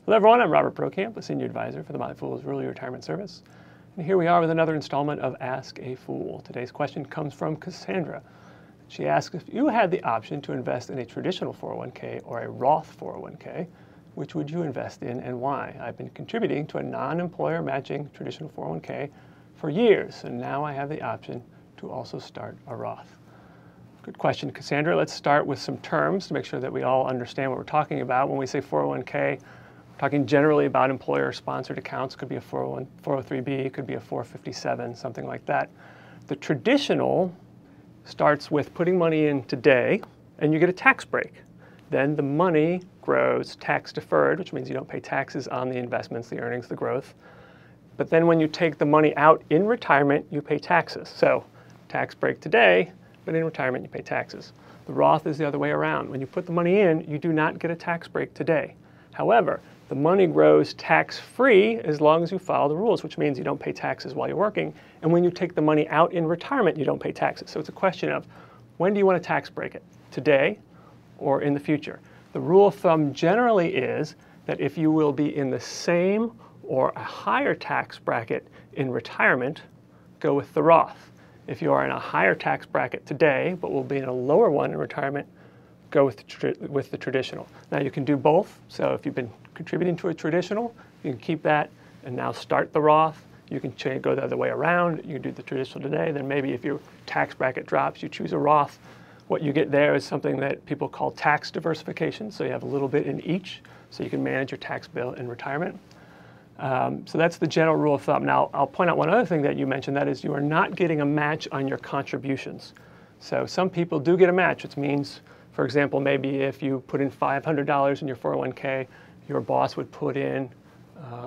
Hello everyone, I'm Robert Brokamp, a Senior Advisor for the Motley Fool's Early Retirement Service. And here we are with another installment of Ask a Fool. Today's question comes from Cassandra. She asks, if you had the option to invest in a traditional 401k or a Roth 401k, which would you invest in and why? I've been contributing to a non-employer matching traditional 401k for years, and now I have the option to also start a Roth. Good question, Cassandra. Let's start with some terms to make sure that we all understand what we're talking about. When we say 401k, we're talking generally about employer-sponsored accounts. Could be a 403b, could be a 457, something like that. The traditional starts with putting money in today, and you get a tax break. Then the money grows tax-deferred, which means you don't pay taxes on the investments, the earnings, the growth. But then when you take the money out in retirement, you pay taxes. So tax break today, but in retirement you pay taxes. The Roth is the other way around. When you put the money in, you do not get a tax break today. However, the money grows tax-free as long as you follow the rules, which means you don't pay taxes while you're working. And when you take the money out in retirement, you don't pay taxes. So it's a question of, when do you want to tax break it? Today or in the future? The rule of thumb generally is that if you will be in the same or a higher tax bracket in retirement, go with the Roth. If you are in a higher tax bracket today, but will be in a lower one in retirement, go with the traditional. Now you can do both. So if you've been contributing to a traditional, you can keep that and now start the Roth. You can go the other way around. You can do the traditional today. Then maybe if your tax bracket drops, you choose a Roth. What you get there is something that people call tax diversification. So you have a little bit in each, so you can manage your tax bill in retirement. So that's the general rule of thumb. Now, I'll point out one other thing that you mentioned, that is you are not getting a match on your contributions. So some people do get a match, which means, for example, maybe if you put in $500 in your 401k, your boss would put in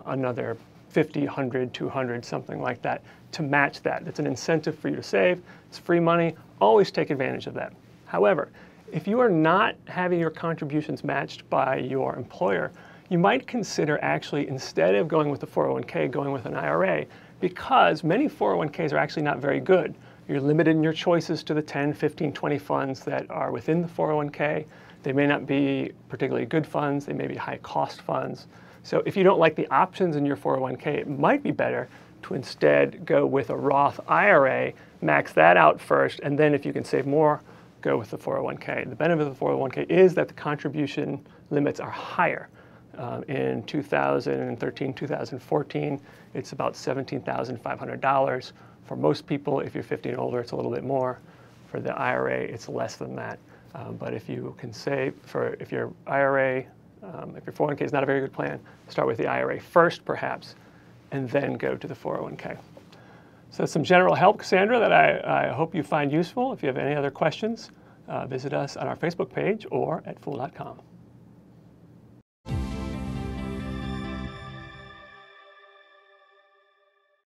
another 50, 100, 200, something like that to match that. It's an incentive for you to save. It's free money. Always take advantage of that. However, if you are not having your contributions matched by your employer, you might consider actually, instead of going with the 401k, going with an IRA, because many 401ks are actually not very good. You're limited in your choices to the 10, 15, 20 funds that are within the 401k. They may not be particularly good funds. They may be high-cost funds. So if you don't like the options in your 401k, it might be better to instead go with a Roth IRA, max that out first, and then if you can save more, go with the 401k. The benefit of the 401k is that the contribution limits are higher. In 2013, 2014, it's about $17,500. For most people, if you're 50 and older, it's a little bit more. For the IRA, it's less than that. But if you can save, if your IRA, if your 401k is not a very good plan, start with the IRA first, perhaps, and then go to the 401k. So that's some general help, Cassandra, that I hope you find useful. If you have any other questions, visit us on our Facebook page or at fool.com.